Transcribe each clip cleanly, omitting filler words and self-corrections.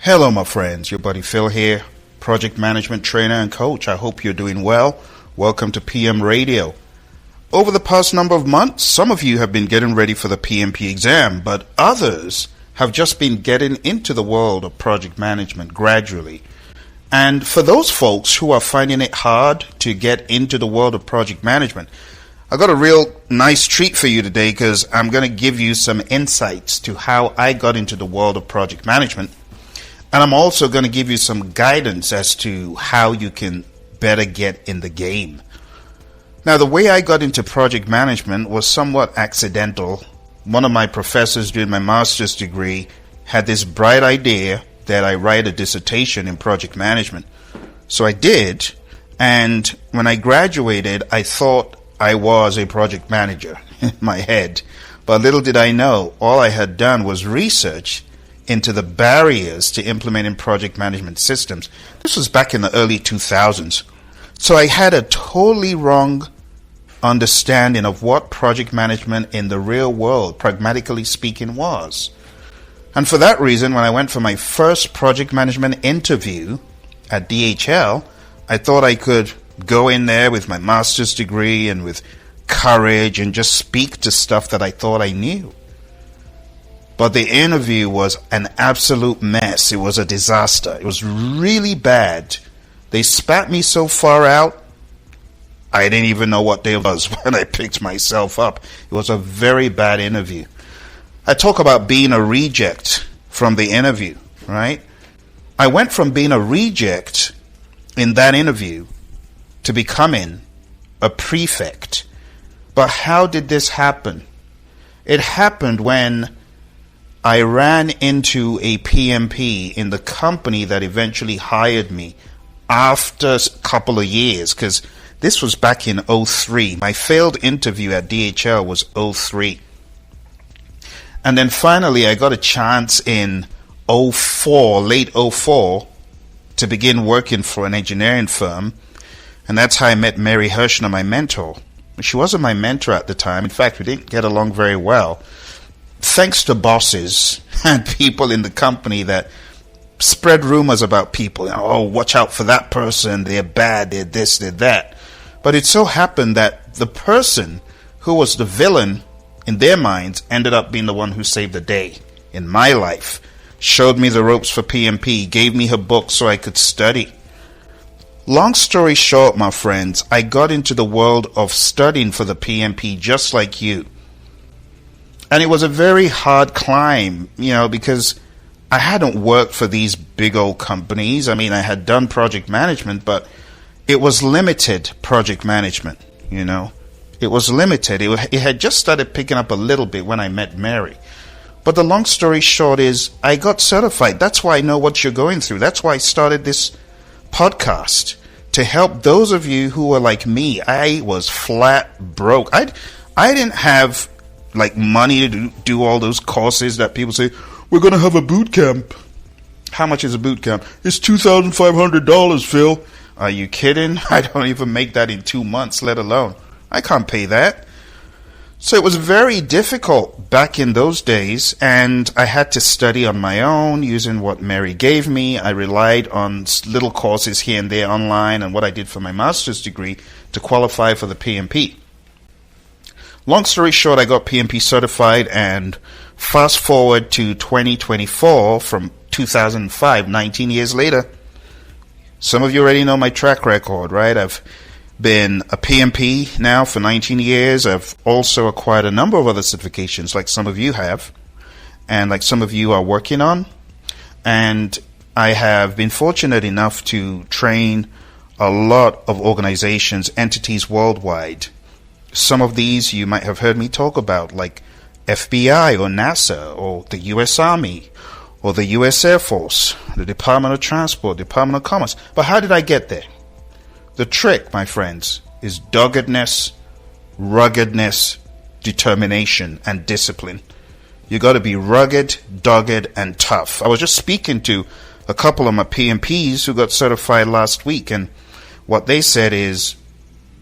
Hello, my friends. Your buddy Phil here, project management trainer and coach. I hope you're doing well. Welcome to PM Radio. Over the past number of months, some of you have been getting ready for the PMP exam, but others have just been getting into the world of project management gradually. And for those folks who are finding it hard to get into the world of project management, I got a real nice treat for you today because I'm going to give you some insights to how I got into the world of project management. And I'm also going to give you some guidance as to how you can better get in the game. Now, the way I got into project management was somewhat accidental. One of my professors during my master's degree had this bright idea that I write a dissertation in project management. So I did, and when I graduated, I thought I was a project manager in my head. But little did I know, all I had done was research into the barriers to implementing project management systems. This was back in the early 2000s. So I had a totally wrong understanding of what project management in the real world, pragmatically speaking, was. And for that reason, when I went for my first project management interview at DHL, I thought I could go in there with my master's degree and with courage and just speak to stuff that I thought I knew. But the interview was an absolute mess. It was a disaster. It was really bad. They spat me so far out, I didn't even know what day it was when I picked myself up. It was a very bad interview. I talk about being a reject from the interview, right? I went from being a reject in that interview to becoming a prefect. But how did this happen? It happened when I ran into a PMP in the company that eventually hired me after a couple of years, because this was back in 2003. My failed interview at DHL was 2003. And then finally I got a chance in 2004, late 2004, to begin working for an engineering firm. And that's how I met Mary Hirschner, my mentor. She wasn't my mentor at the time. In fact, we didn't get along very well. Thanks to bosses and people in the company that spread rumors about people. Oh, watch out for that person. They're bad. They're this, they're that. But it so happened that the person who was the villain in their minds ended up being the one who saved the day in my life. Showed me the ropes for PMP. Gave me her book so I could study. Long story short, my friends, I got into the world of studying for the PMP just like you. And it was a very hard climb, because I hadn't worked for these big old companies. I mean, I had done project management, but it was limited project management, It was limited. It had just started picking up a little bit when I met Mary. But the long story short is I got certified. That's why I know what you're going through. That's why I started this podcast, to help those of you who are like me. I was flat broke. I didn't have money to do all those courses that people say, we're going to have a boot camp. How much is a boot camp? It's $2,500, Phil. Are you kidding? I don't even make that in 2 months, let alone. I can't pay that. So it was very difficult back in those days, and I had to study on my own using what Mary gave me. I relied on little courses here and there online and what I did for my master's degree to qualify for the PMP. Long story short, I got PMP certified, and fast forward to 2024 from 2005, 19 years later. Some of you already know my track record, right? I've been a PMP now for 19 years. I've also acquired a number of other certifications like some of you have, and like some of you are working on. And I have been fortunate enough to train a lot of organizations, entities worldwide. Some of these you might have heard me talk about, like FBI or NASA or the U.S. Army or the U.S. Air Force, the Department of Transport, Department of Commerce. But how did I get there? The trick, my friends, is doggedness, ruggedness, determination, and discipline. You got to be rugged, dogged, and tough. I was just speaking to a couple of my PMPs who got certified last week, and what they said is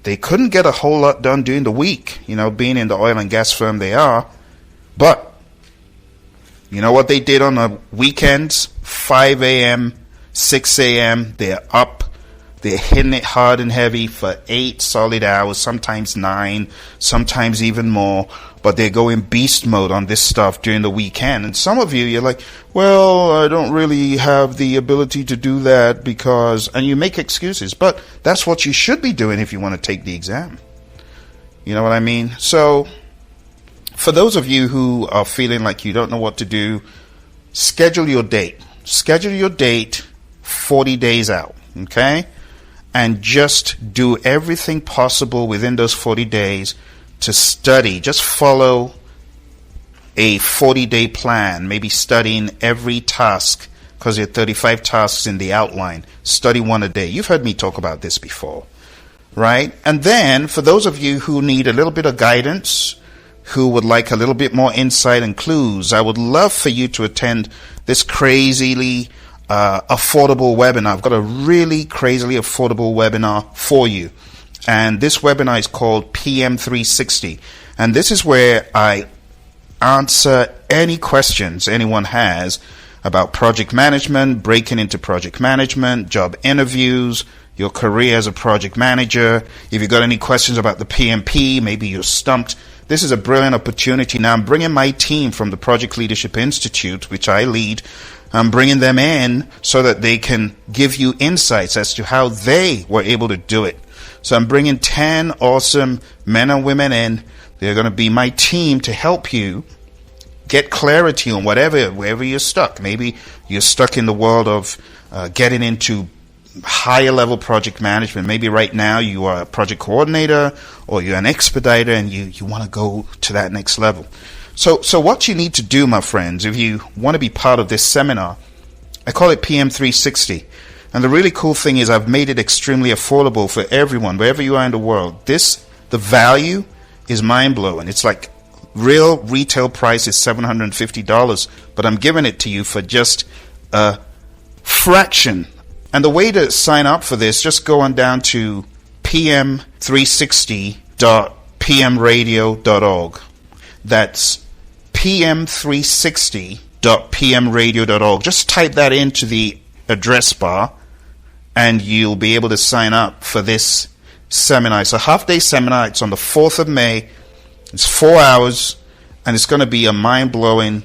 they couldn't get a whole lot done during the week, being in the oil and gas firm they are. But you know what they did on the weekends? 5 a.m., 6 a.m., they're up. They're hitting it hard and heavy for 8 solid hours, sometimes 9, sometimes even more. But they're going beast mode on this stuff during the weekend. And some of you, you're like, well, I don't really have the ability to do that because, and you make excuses. But that's what you should be doing if you want to take the exam. You know what I mean? So, for those of you who are feeling like you don't know what to do, schedule your date. Schedule your date 40 days out, okay? And just do everything possible within those 40 days to study. Just follow a 40-day plan, maybe studying every task, because there are 35 tasks in the outline. Study one a day. You've heard me talk about this before, right? And then, for those of you who need a little bit of guidance, who would like a little bit more insight and clues, I would love for you to attend this crazily affordable webinar. I've got a really crazily affordable webinar for you. And this webinar is called PM360. And this is where I answer any questions anyone has about project management, breaking into project management, job interviews, your career as a project manager. If you've got any questions about the PMP, maybe you're stumped. This is a brilliant opportunity. Now, I'm bringing my team from the Project Leadership Institute, which I lead. I'm bringing them in so that they can give you insights as to how they were able to do it. So I'm bringing 10 awesome men and women in. They're going to be my team to help you get clarity on wherever you're stuck. Maybe you're stuck in the world of getting into higher level project management. Maybe right now you are a project coordinator or you're an expediter and you want to go to that next level. So what you need to do, my friends, if you want to be part of this seminar, I call it PM360. And the really cool thing is I've made it extremely affordable for everyone, wherever you are in the world. The value is mind-blowing. It's like real retail price is $750, but I'm giving it to you for just a fraction. And the way to sign up for this, just go on down to pm360.pmradio.org. That's pm360.pmradio.org. Just type that into the address bar and you'll be able to sign up for this seminar. It's a half-day seminar. It's on the 4th of May. It's 4 hours, and it's going to be a mind-blowing,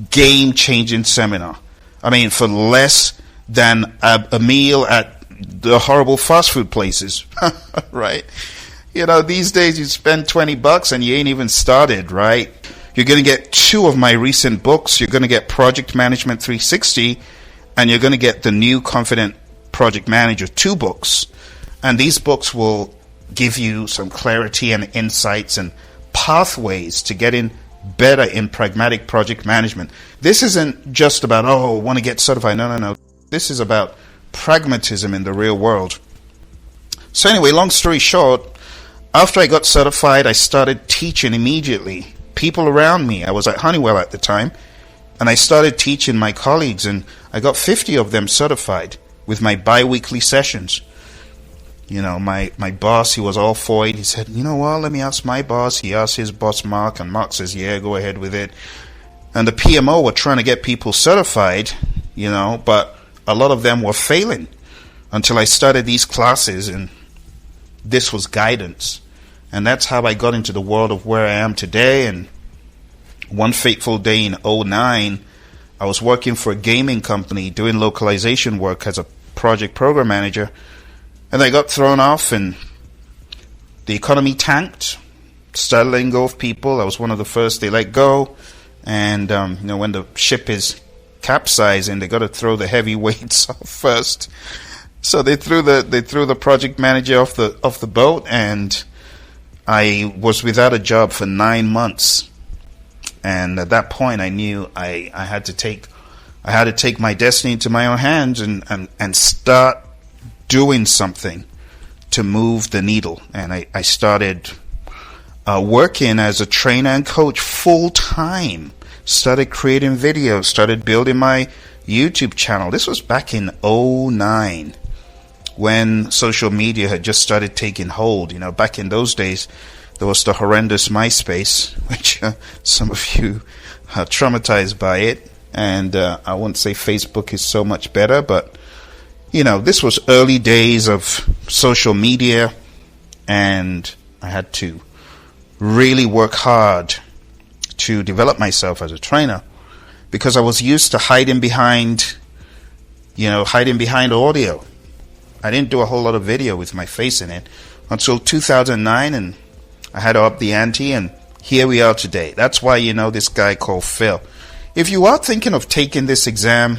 game-changing seminar. I mean, for less than a meal at the horrible fast food places, right? You know, these days you spend $20 and you ain't even started, right? You're going to get 2 of my recent books. You're going to get Project Management 360, and you're going to get the New Confident Project Manager, 2 books. And these books will give you some clarity and insights and pathways to getting better in pragmatic project management. This isn't just about, want to get certified. No. This is about pragmatism in the real world. So anyway, long story short, after I got certified, I started teaching immediately. People around me, I was at Honeywell at the time, and I started teaching my colleagues, and I got 50 of them certified with my bi-weekly sessions. You know, my boss, he was all for it. He said, you know what, let me ask my boss. He asked his boss, Mark, and Mark says, yeah, go ahead with it. And the PMO were trying to get people certified, you know, but a lot of them were failing until I started these classes, and this was guidance. And that's how I got into the world of where I am today. And one fateful day in 2009, I was working for a gaming company doing localization work as a project program manager. And I got thrown off, and the economy tanked, started letting go of people. I was one of the first they let go. And, when the ship is capsizing, they got to throw the heavy weights off first. So they threw the project manager off the boat, and I was without a job for 9 months. And at that point, I knew I had to take my destiny into my own hands and start doing something to move the needle. And I started working as a trainer and coach full time. Started creating videos, started building my YouTube channel. This was back in 2009 when social media had just started taking hold. You know, back in those days, there was the horrendous MySpace, which some of you are traumatized by it. And I wouldn't say Facebook is so much better, but, this was early days of social media, and I had to really work hard to develop myself as a trainer because I was used to hiding behind audio. I didn't do a whole lot of video with my face in it until 2009, and I had to up the ante, and here we are today. That's why this guy called Phil. If you are thinking of taking this exam,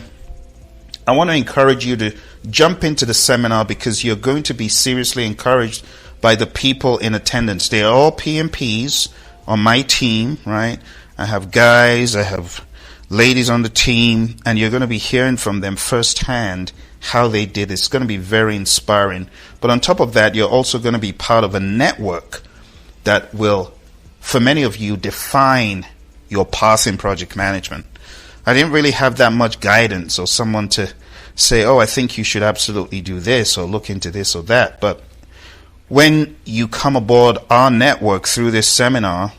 I want to encourage you to jump into the seminar because you're going to be seriously encouraged by the people in attendance. They're all PMPs on my team, right? I have guys, I have ladies on the team, and you're going to be hearing from them firsthand how they did. It's going to be very inspiring. But on top of that, you're also going to be part of a network that will, for many of you, define your path in project management. I didn't really have that much guidance or someone to say, oh, I think you should absolutely do this or look into this or that. But when you come aboard our network through this seminar,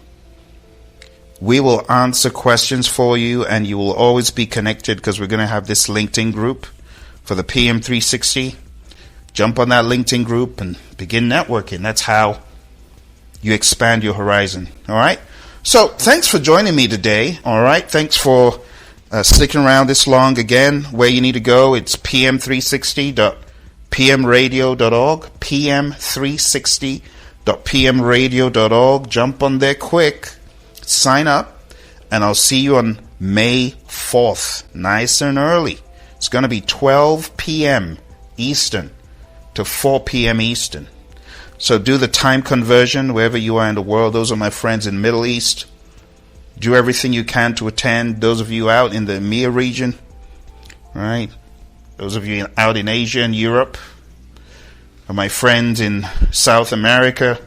we will answer questions for you, and you will always be connected because we're going to have this LinkedIn group for the PM360. Jump on that LinkedIn group and begin networking. That's how you expand your horizon. All right? So thanks for joining me today. All right? Thanks for sticking around this long. Again, where you need to go, it's pm360.pmradio.org, pm360.pmradio.org. Jump on there quick. Sign up, and I'll see you on May 4th, nice and early. It's going to be 12 p.m. Eastern to 4 p.m. Eastern. So do the time conversion wherever you are in the world. Those are my friends in Middle East. Do everything you can to attend. Those of you out in the EMEA region, right? Those of you out in Asia and Europe, or my friends in South America,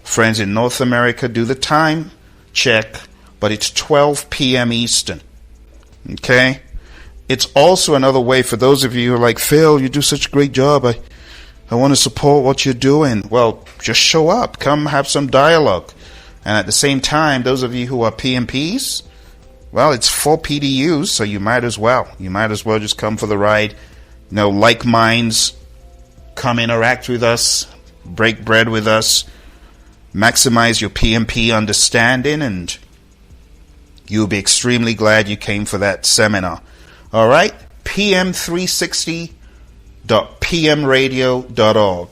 friends in North America, do the time check, but it's 12 p.m. Eastern. Okay? It's also another way for those of you who are like, Phil, you do such a great job. I want to support what you're doing. Well, just show up. Come have some dialogue. And at the same time, those of you who are PMPs, well, it's 4 PDUs, so you might as well. You might as well just come for the ride. Like minds, come interact with us, break bread with us, maximize your PMP understanding, and you'll be extremely glad you came for that seminar. All right? pm360.pmradio.org.